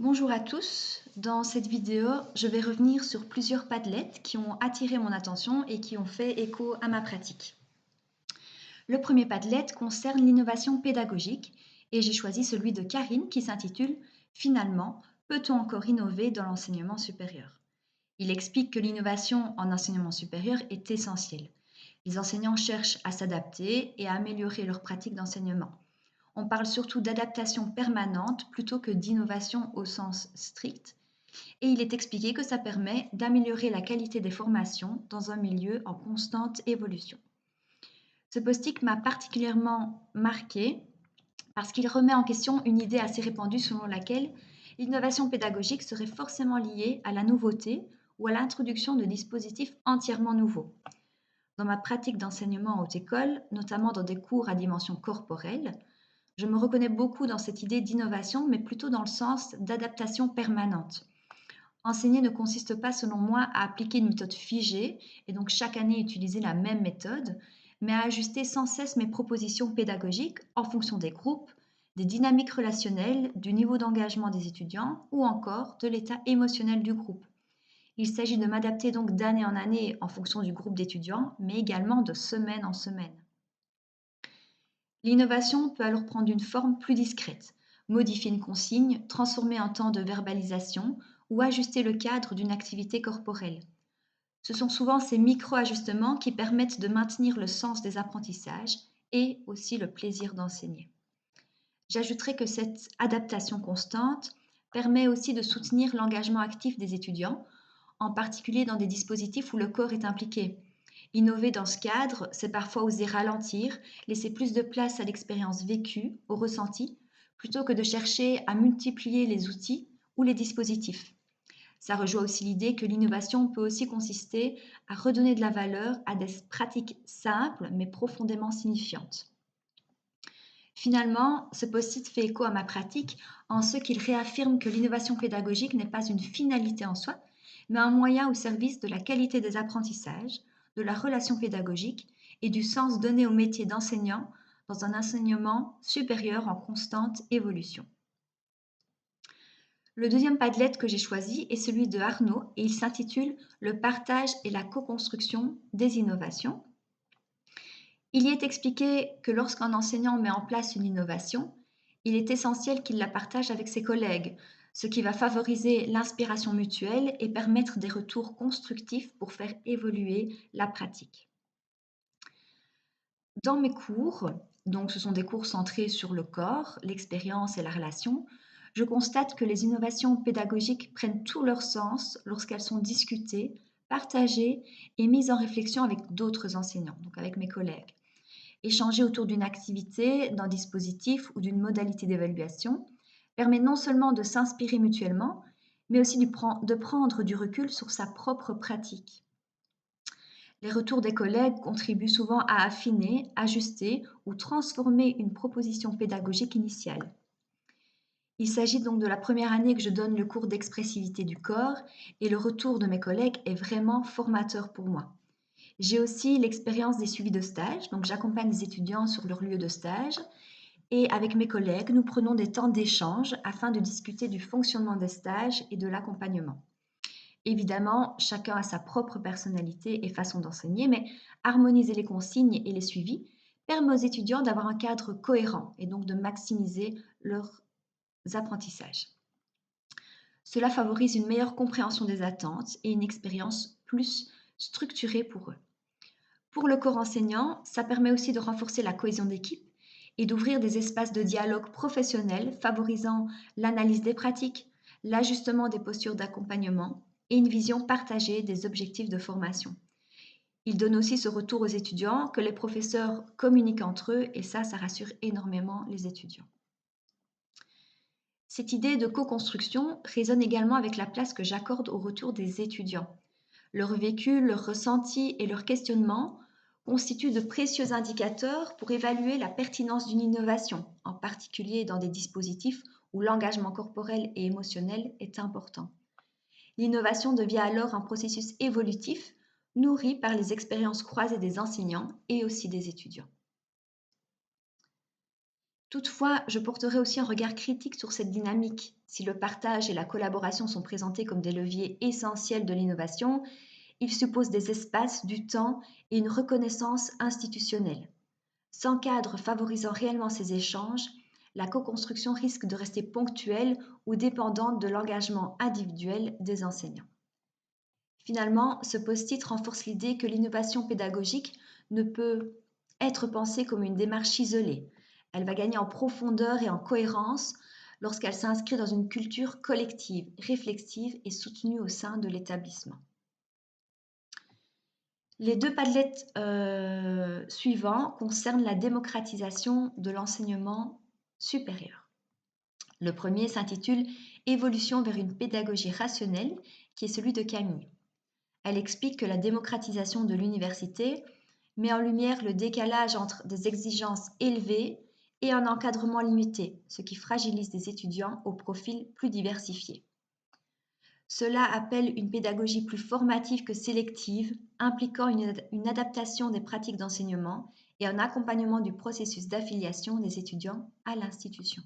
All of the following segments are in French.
Bonjour à tous, dans cette vidéo, je vais revenir sur plusieurs Padlet qui ont attiré mon attention et qui ont fait écho à ma pratique. Le premier Padlet concerne l'innovation pédagogique et j'ai choisi celui de Karine qui s'intitule Finalement, peut-on encore innover dans l'enseignement supérieur? Il explique que l'innovation en enseignement supérieur est essentielle. Les enseignants cherchent à s'adapter et à améliorer leur pratique d'enseignement. On parle surtout d'adaptation permanente plutôt que d'innovation au sens strict, et il est expliqué que ça permet d'améliorer la qualité des formations dans un milieu en constante évolution. Ce post-it m'a particulièrement marqué parce qu'il remet en question une idée assez répandue selon laquelle l'innovation pédagogique serait forcément liée à la nouveauté ou à l'introduction de dispositifs entièrement nouveaux. Dans ma pratique d'enseignement en haute école, notamment dans des cours à dimension corporelle, je me reconnais beaucoup dans cette idée d'innovation, mais plutôt dans le sens d'adaptation permanente. Enseigner ne consiste pas, selon moi, à appliquer une méthode figée et donc chaque année utiliser la même méthode, mais à ajuster sans cesse mes propositions pédagogiques en fonction des groupes, des dynamiques relationnelles, du niveau d'engagement des étudiants ou encore de l'état émotionnel du groupe. Il s'agit de m'adapter donc d'année en année en fonction du groupe d'étudiants, mais également de semaine en semaine. L'innovation peut alors prendre une forme plus discrète, modifier une consigne, transformer un temps de verbalisation ou ajuster le cadre d'une activité corporelle. Ce sont souvent ces micro-ajustements qui permettent de maintenir le sens des apprentissages et aussi le plaisir d'enseigner. J'ajouterai que cette adaptation constante permet aussi de soutenir l'engagement actif des étudiants, en particulier dans des dispositifs où le corps est impliqué. Innover dans ce cadre, c'est parfois oser ralentir, laisser plus de place à l'expérience vécue, au ressenti, plutôt que de chercher à multiplier les outils ou les dispositifs. Ça rejoint aussi l'idée que l'innovation peut aussi consister à redonner de la valeur à des pratiques simples mais profondément signifiantes. Finalement, ce post-it fait écho à ma pratique en ce qu'il réaffirme que l'innovation pédagogique n'est pas une finalité en soi, mais un moyen au service de la qualité des apprentissages, de la relation pédagogique et du sens donné au métier d'enseignant dans un enseignement supérieur en constante évolution. Le deuxième Padlet que j'ai choisi est celui de Arnaud et il s'intitule Le partage et la co-construction des innovations. Il y est expliqué que lorsqu'un enseignant met en place une innovation, il est essentiel qu'il la partage avec ses collègues, ce qui va favoriser l'inspiration mutuelle et permettre des retours constructifs pour faire évoluer la pratique. Dans mes cours, donc ce sont des cours centrés sur le corps, l'expérience et la relation, je constate que les innovations pédagogiques prennent tout leur sens lorsqu'elles sont discutées, partagées et mises en réflexion avec d'autres enseignants, donc avec mes collègues. Échanger autour d'une activité, d'un dispositif ou d'une modalité d'évaluation permet non seulement de s'inspirer mutuellement, mais aussi de prendre du recul sur sa propre pratique. Les retours des collègues contribuent souvent à affiner, ajuster ou transformer une proposition pédagogique initiale. Il s'agit donc de la première année que je donne le cours d'expressivité du corps et le retour de mes collègues est vraiment formateur pour moi. J'ai aussi l'expérience des suivis de stage, donc j'accompagne les étudiants sur leur lieu de stage et avec mes collègues, nous prenons des temps d'échange afin de discuter du fonctionnement des stages et de l'accompagnement. Évidemment, chacun a sa propre personnalité et façon d'enseigner, mais harmoniser les consignes et les suivis permet aux étudiants d'avoir un cadre cohérent et donc de maximiser leurs apprentissages. Cela favorise une meilleure compréhension des attentes et une expérience plus structurée pour eux. Pour le corps enseignant, ça permet aussi de renforcer la cohésion d'équipe et d'ouvrir des espaces de dialogue professionnels favorisant l'analyse des pratiques, l'ajustement des postures d'accompagnement et une vision partagée des objectifs de formation. Il donne aussi ce retour aux étudiants que les professeurs communiquent entre eux et ça rassure énormément les étudiants. Cette idée de co-construction résonne également avec la place que j'accorde au retour des étudiants. Leur vécu, leurs ressentis et leurs questionnements constituent de précieux indicateurs pour évaluer la pertinence d'une innovation, en particulier dans des dispositifs où l'engagement corporel et émotionnel est important. L'innovation devient alors un processus évolutif nourri par les expériences croisées des enseignants et aussi des étudiants. Toutefois, je porterai aussi un regard critique sur cette dynamique. Si le partage et la collaboration sont présentés comme des leviers essentiels de l'innovation, ils supposent des espaces, du temps et une reconnaissance institutionnelle. Sans cadre favorisant réellement ces échanges, la co-construction risque de rester ponctuelle ou dépendante de l'engagement individuel des enseignants. Finalement, ce post-it renforce l'idée que l'innovation pédagogique ne peut être pensée comme une démarche isolée. Elle va gagner en profondeur et en cohérence lorsqu'elle s'inscrit dans une culture collective, réflexive et soutenue au sein de l'établissement. Les deux padlets suivants concernent la démocratisation de l'enseignement supérieur. Le premier s'intitule Évolution vers une pédagogie rationnelle, qui est celui de Camille. Elle explique que la démocratisation de l'université met en lumière le décalage entre des exigences élevées et un encadrement limité, ce qui fragilise des étudiants au profil plus diversifié. Cela appelle une pédagogie plus formative que sélective, impliquant une adaptation des pratiques d'enseignement et un accompagnement du processus d'affiliation des étudiants à l'institution.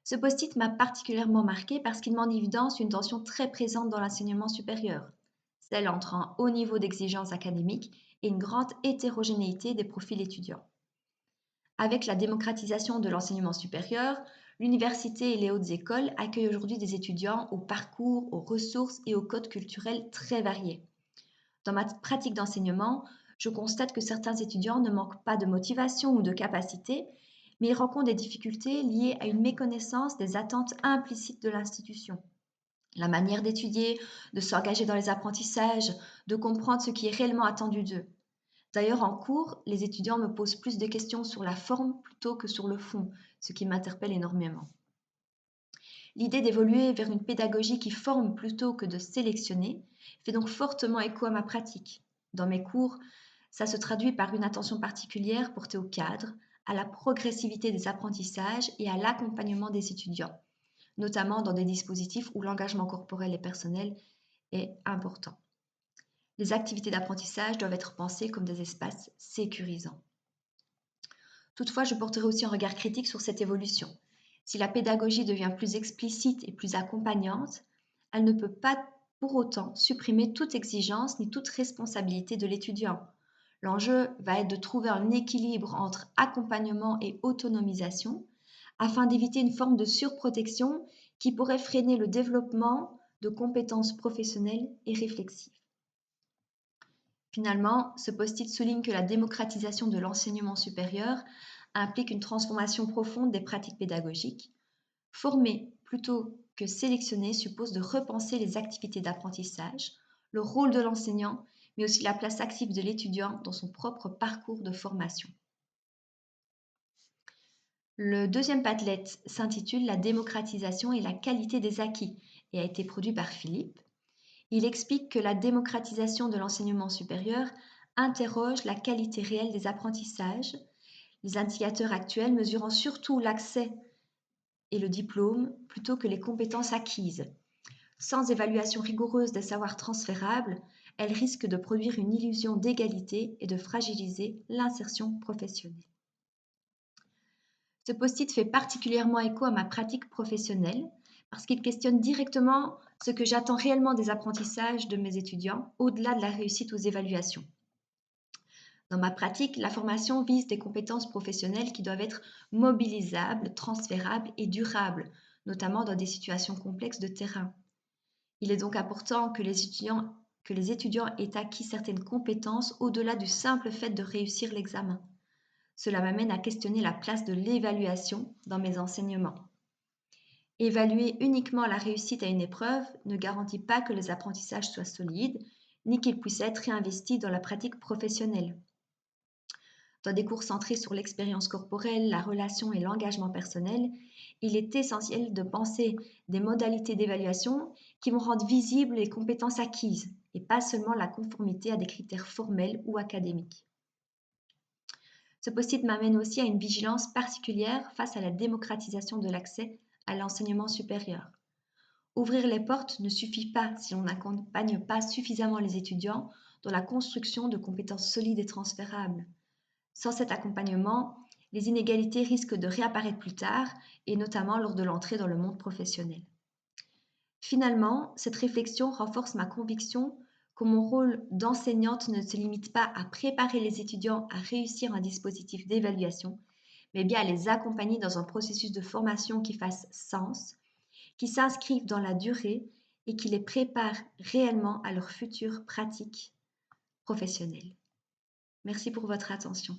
Ce post-it m'a particulièrement marqué parce qu'il met en évidence une tension très présente dans l'enseignement supérieur, celle entre un haut niveau d'exigence académique et une grande hétérogénéité des profils étudiants. Avec la démocratisation de l'enseignement supérieur, l'université et les hautes écoles accueillent aujourd'hui des étudiants aux parcours, aux ressources et aux codes culturels très variés. Dans ma pratique d'enseignement, je constate que certains étudiants ne manquent pas de motivation ou de capacité, mais ils rencontrent des difficultés liées à une méconnaissance des attentes implicites de l'institution. La manière d'étudier, de s'engager dans les apprentissages, de comprendre ce qui est réellement attendu d'eux. D'ailleurs, en cours, les étudiants me posent plus de questions sur la forme plutôt que sur le fond, ce qui m'interpelle énormément. L'idée d'évoluer vers une pédagogie qui forme plutôt que de sélectionner fait donc fortement écho à ma pratique. Dans mes cours, ça se traduit par une attention particulière portée au cadre, à la progressivité des apprentissages et à l'accompagnement des étudiants, notamment dans des dispositifs où l'engagement corporel et personnel est important. Les activités d'apprentissage doivent être pensées comme des espaces sécurisants. Toutefois, je porterai aussi un regard critique sur cette évolution. Si la pédagogie devient plus explicite et plus accompagnante, elle ne peut pas pour autant supprimer toute exigence ni toute responsabilité de l'étudiant. L'enjeu va être de trouver un équilibre entre accompagnement et autonomisation afin d'éviter une forme de surprotection qui pourrait freiner le développement de compétences professionnelles et réflexives. Finalement, ce post-it souligne que la démocratisation de l'enseignement supérieur implique une transformation profonde des pratiques pédagogiques. Former plutôt que sélectionner suppose de repenser les activités d'apprentissage, le rôle de l'enseignant, mais aussi la place active de l'étudiant dans son propre parcours de formation. Le deuxième padlet s'intitule La démocratisation et la qualité des acquis et a été produit par Philippe. Il explique que la démocratisation de l'enseignement supérieur interroge la qualité réelle des apprentissages, les indicateurs actuels mesurant surtout l'accès et le diplôme plutôt que les compétences acquises. Sans évaluation rigoureuse des savoirs transférables, elle risque de produire une illusion d'égalité et de fragiliser l'insertion professionnelle. Ce post-it fait particulièrement écho à ma pratique professionnelle parce qu'il questionne directement ce que j'attends réellement des apprentissages de mes étudiants au-delà de la réussite aux évaluations. Dans ma pratique, la formation vise des compétences professionnelles qui doivent être mobilisables, transférables et durables, notamment dans des situations complexes de terrain. Il est donc important que les étudiants aient acquis certaines compétences au-delà du simple fait de réussir l'examen. Cela m'amène à questionner la place de l'évaluation dans mes enseignements. Évaluer uniquement la réussite à une épreuve ne garantit pas que les apprentissages soient solides, ni qu'ils puissent être réinvestis dans la pratique professionnelle. Dans des cours centrés sur l'expérience corporelle, la relation et l'engagement personnel, il est essentiel de penser des modalités d'évaluation qui vont rendre visibles les compétences acquises et pas seulement la conformité à des critères formels ou académiques. Ce post-it m'amène aussi à une vigilance particulière face à la démocratisation de l'accès à l'enseignement supérieur. Ouvrir les portes ne suffit pas si on n'accompagne pas suffisamment les étudiants dans la construction de compétences solides et transférables. Sans cet accompagnement, les inégalités risquent de réapparaître plus tard et notamment lors de l'entrée dans le monde professionnel. Finalement, cette réflexion renforce ma conviction que mon rôle d'enseignante ne se limite pas à préparer les étudiants à réussir un dispositif d'évaluation, mais bien à les accompagner dans un processus de formation qui fasse sens, qui s'inscrive dans la durée et qui les prépare réellement à leur future pratique professionnelle. Merci pour votre attention.